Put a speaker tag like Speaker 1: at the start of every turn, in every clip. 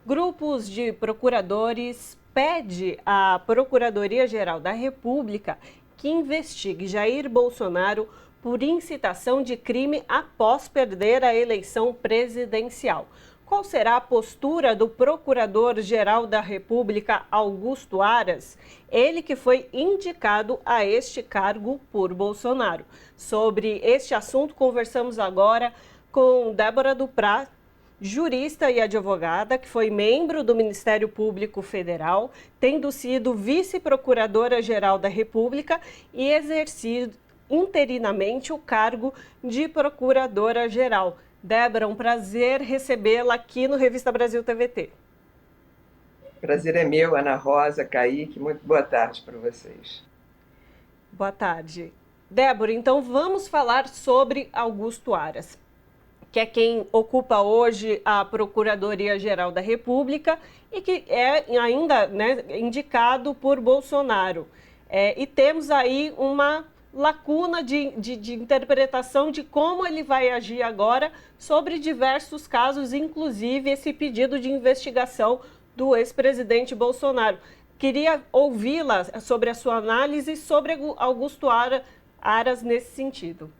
Speaker 1: Grupos de procuradores pede à Procuradoria-Geral da República que investigue Jair Bolsonaro por incitação de crime após perder a eleição presidencial. Qual será a postura do Procurador-Geral da República, Augusto Aras? Ele que foi indicado a este cargo por Bolsonaro. Sobre este assunto, conversamos agora com Débora Duprat, jurista e advogada, que foi membro do Ministério Público Federal, tendo sido vice-procuradora-geral da República e exercido interinamente o cargo de procuradora-geral. Débora, um prazer recebê-la aqui no Revista Brasil TVT.
Speaker 2: Prazer é meu, Ana Rosa, Kaique, muito boa tarde para vocês.
Speaker 1: Boa tarde. Débora, então vamos falar sobre Augusto Aras, que é quem ocupa hoje a Procuradoria-Geral da República e que é ainda indicado por Bolsonaro. E temos aí uma lacuna de interpretação de como ele vai agir agora sobre diversos casos, inclusive esse pedido de investigação do ex-presidente Bolsonaro. Queria ouvi-la sobre a sua análise sobre Augusto Aras nesse sentido.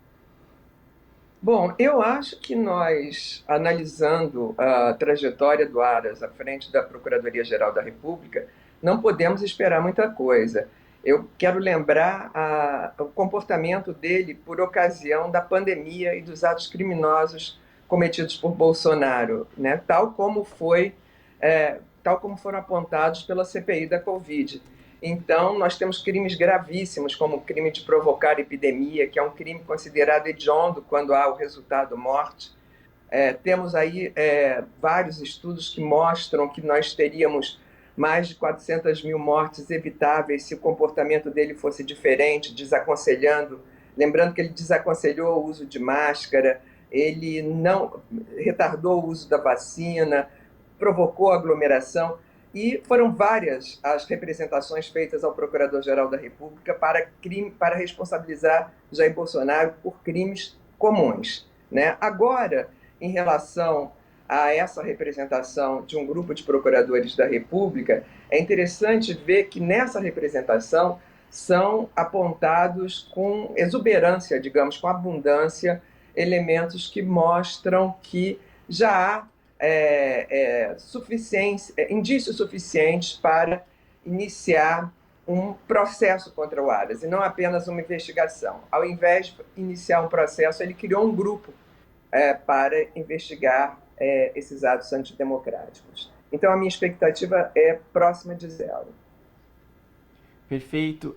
Speaker 2: Bom, eu acho que nós, analisando a trajetória do Aras à frente da Procuradoria-Geral da República, não podemos esperar muita coisa. Eu quero lembrar o comportamento dele por ocasião da pandemia e dos atos criminosos cometidos por Bolsonaro, né? Tal como foram apontados pela CPI da Covid. Então, nós temos crimes gravíssimos, como o crime de provocar epidemia, que é um crime considerado hediondo quando há o resultado morte. Temos aí vários estudos que mostram que nós teríamos mais de 400 mil mortes evitáveis se o comportamento dele fosse diferente, desaconselhando. Lembrando que ele desaconselhou o uso de máscara, ele não retardou o uso da vacina, provocou aglomeração. E foram várias as representações feitas ao Procurador-Geral da República para responsabilizar Jair Bolsonaro por crimes comuns, né? Agora, em relação a essa representação de um grupo de procuradores da República, é interessante ver que nessa representação são apontados com exuberância, digamos, com abundância, elementos que mostram que já há indícios suficientes para iniciar um processo contra o Aras, e não apenas uma investigação. Ao invés de iniciar um processo, ele criou um grupo para investigar esses atos antidemocráticos. Então, a minha expectativa é próxima de zero.
Speaker 3: Perfeito.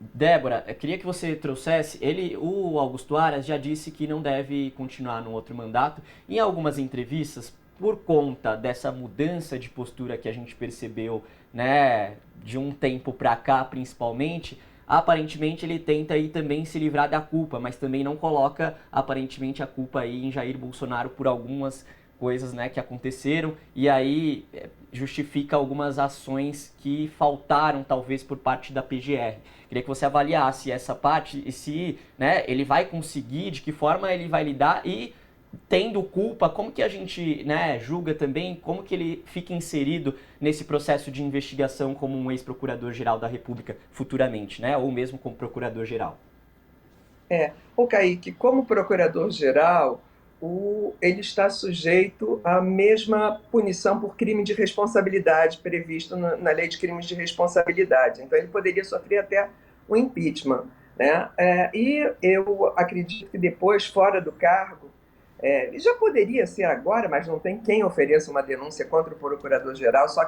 Speaker 3: Débora, eu queria que você trouxesse, o Augusto Aras já disse que não deve continuar no outro mandato. Em algumas entrevistas, por conta dessa mudança de postura que a gente percebeu, né, de um tempo para cá principalmente, aparentemente ele tenta aí também se livrar da culpa, mas também não coloca aparentemente a culpa aí em Jair Bolsonaro por algumas coisas, né, que aconteceram, e aí justifica algumas ações que faltaram talvez por parte da PGR. Queria que você avaliasse essa parte e se, né, ele vai conseguir, de que forma ele vai lidar e, tendo culpa, como que a gente, né, julga também, como que ele fica inserido nesse processo de investigação como um ex-procurador-geral da República futuramente, né, ou mesmo como procurador-geral.
Speaker 2: O Kaique, como procurador-geral, ele está sujeito à mesma punição por crime de responsabilidade previsto na Lei de Crimes de Responsabilidade. Então, ele poderia sofrer até o impeachment, né? E eu acredito que depois, fora do cargo, já poderia ser agora, mas não tem quem ofereça uma denúncia contra o procurador-geral, já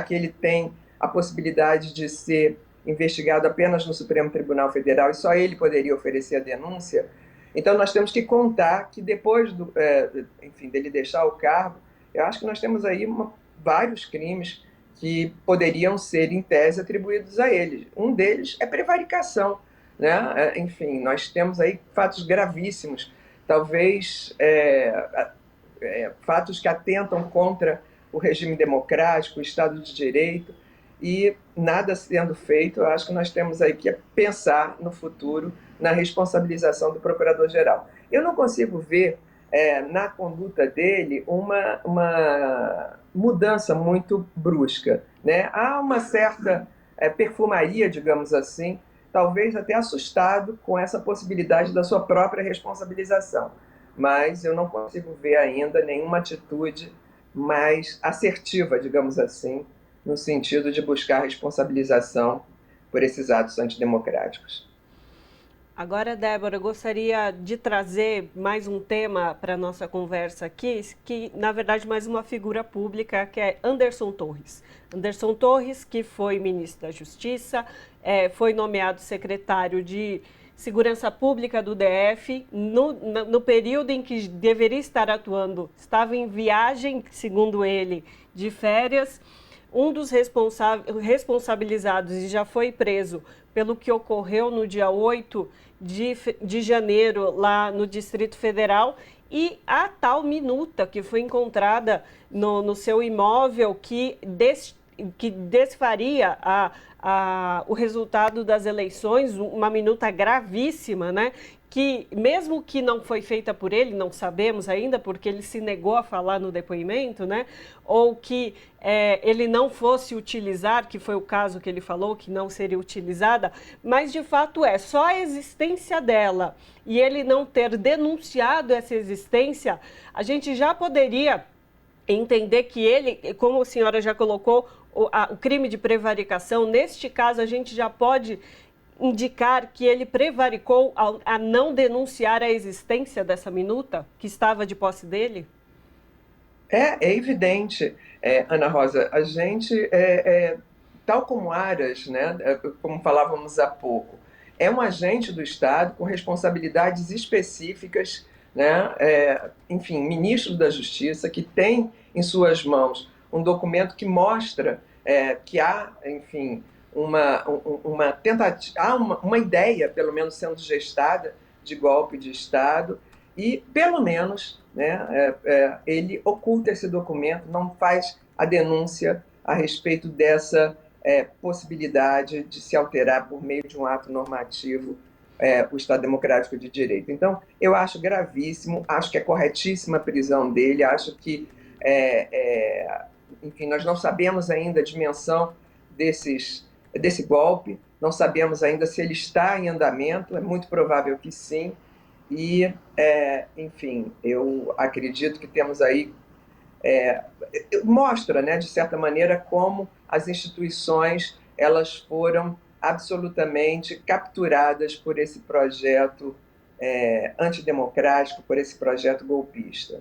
Speaker 2: que ele tem a possibilidade de ser investigado apenas no Supremo Tribunal Federal e só ele poderia oferecer a denúncia. Então, nós temos que contar que depois dele deixar o cargo, eu acho que nós temos aí vários crimes que poderiam ser, em tese, atribuídos a ele. Um deles é prevaricação, né? Enfim, nós temos aí fatos gravíssimos, talvez fatos que atentam contra o regime democrático, o Estado de Direito, e nada sendo feito. Eu acho que nós temos aí que pensar no futuro na responsabilização do Procurador-Geral. Eu não consigo ver na conduta dele uma mudança muito brusca, né? Há uma certa perfumaria, digamos assim, talvez até assustado com essa possibilidade da sua própria responsabilização. Mas eu não consigo ver ainda nenhuma atitude mais assertiva, digamos assim, no sentido de buscar responsabilização por esses atos antidemocráticos.
Speaker 1: Agora, Débora, eu gostaria de trazer mais um tema para a nossa conversa aqui, que, na verdade, mais uma figura pública, que é Anderson Torres. Anderson Torres, que foi ministro da Justiça, foi nomeado secretário de Segurança Pública do DF, no período em que deveria estar atuando, estava em viagem, segundo ele, de férias. Um dos responsabilizados e já foi preso pelo que ocorreu no dia 8 de janeiro, lá no Distrito Federal, e a tal minuta que foi encontrada no seu imóvel que desfaria o resultado das eleições, uma minuta gravíssima, né? Que mesmo que não foi feita por ele, não sabemos ainda, porque ele se negou a falar no depoimento, né? Ou que ele não fosse utilizar, que foi o caso que ele falou, que não seria utilizada, mas de fato só a existência dela e ele não ter denunciado essa existência, a gente já poderia entender que ele, como a senhora já colocou, o crime de prevaricação, neste caso a gente já pode indicar que ele prevaricou a não denunciar a existência dessa minuta que estava de posse dele?
Speaker 2: É evidente, Ana Rosa, a gente, tal como Aras, né, como falávamos há pouco, é um agente do Estado com responsabilidades específicas, né, enfim, ministro da Justiça, que tem em suas mãos um documento que mostra que há, enfim, uma tentativa, há uma ideia, pelo menos sendo gestada, de golpe de Estado, e, pelo menos, né, ele oculta esse documento, não faz a denúncia a respeito dessa possibilidade de se alterar por meio de um ato normativo o Estado Democrático de Direito. Então, eu acho gravíssimo, acho que é corretíssima a prisão dele, acho que, enfim, nós não sabemos ainda a dimensão desse golpe, não sabemos ainda se ele está em andamento, é muito provável que sim, e, enfim, eu acredito que temos aí, mostra, né, de certa maneira, como as instituições elas foram absolutamente capturadas por esse projeto antidemocrático, por esse projeto golpista.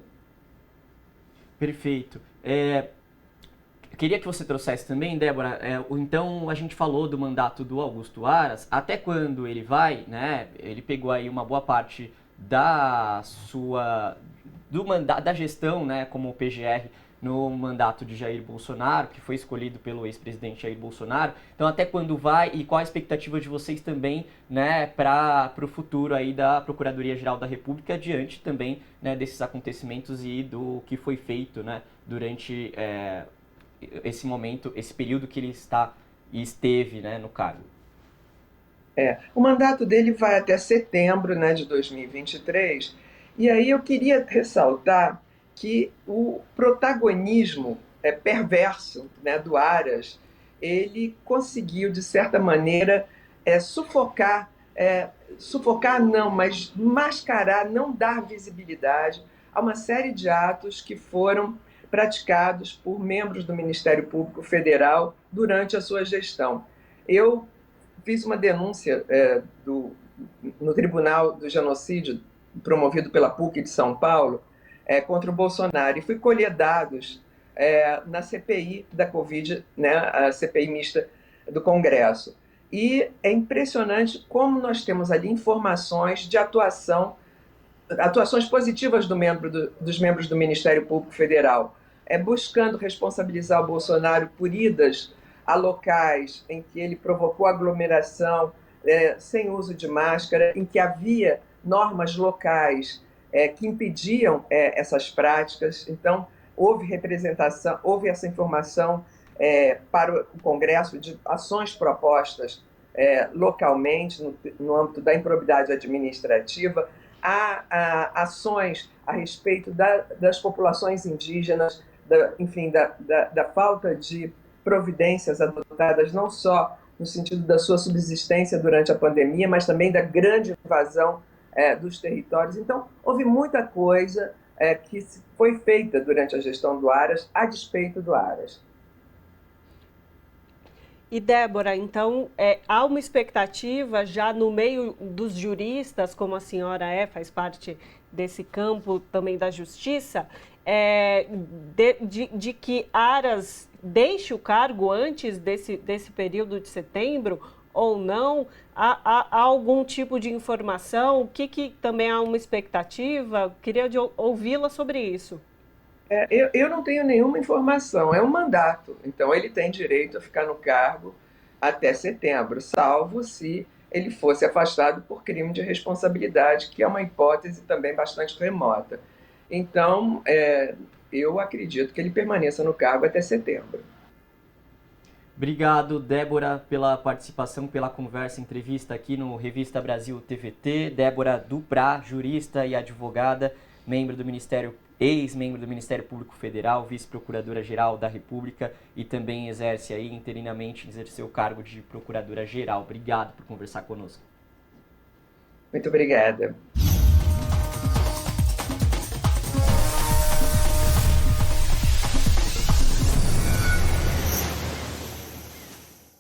Speaker 3: Perfeito. Eu queria que você trouxesse também, Débora, então a gente falou do mandato do Augusto Aras, até quando ele vai, né, ele pegou aí uma boa parte da gestão, né, como PGR no mandato de Jair Bolsonaro, que foi escolhido pelo ex-presidente Jair Bolsonaro. Então até quando vai e qual a expectativa de vocês também, né, para o futuro aí da Procuradoria-Geral da República, diante também, né, desses acontecimentos e do que foi feito, né, durante esse momento, esse período que ele esteve, né, no cargo.
Speaker 2: O mandato dele vai até setembro, né, de 2023, e aí eu queria ressaltar que o protagonismo perverso, né, do Aras, ele conseguiu, de certa maneira, sufocar não, mas mascarar, não dar visibilidade a uma série de atos que foram praticados por membros do Ministério Público Federal durante a sua gestão. Eu fiz uma denúncia no Tribunal do Genocídio, promovido pela PUC de São Paulo, contra o Bolsonaro, e fui colher dados na CPI da Covid, né, a CPI mista do Congresso. E é impressionante como nós temos ali informações de atuações positivas dos membros do Ministério Público Federal, buscando responsabilizar o Bolsonaro por idas a locais em que ele provocou aglomeração sem uso de máscara, em que havia normas locais que impediam essas práticas. Então, houve representação, houve essa informação para o Congresso de ações propostas localmente, no âmbito da improbidade administrativa. há ações a respeito das populações indígenas, enfim, da falta de providências adotadas, não só no sentido da sua subsistência durante a pandemia, mas também da grande invasão dos territórios. Então, houve muita coisa que foi feita durante a gestão do Aras, a despeito do Aras.
Speaker 1: E, Débora, então, há uma expectativa já no meio dos juristas, como a senhora faz parte desse campo também da justiça, de que Aras deixe o cargo antes desse período de setembro ou não? Há algum tipo de informação? O que também há uma expectativa? Queria ouvi-la sobre isso.
Speaker 2: Eu não tenho nenhuma informação, é um mandato, então ele tem direito a ficar no cargo até setembro, salvo se ele fosse afastado por crime de responsabilidade, que é uma hipótese também bastante remota. Então, eu acredito que ele permaneça no cargo até setembro.
Speaker 3: Obrigado, Débora, pela participação, pela conversa, entrevista aqui no Revista Brasil TVT. Débora Duprá, jurista e advogada, membro do Ministério ex-membro do Ministério Público Federal, vice-procuradora-geral da República e também exerce aí interinamente o cargo de procuradora-geral. Obrigado por conversar conosco.
Speaker 2: Muito obrigada.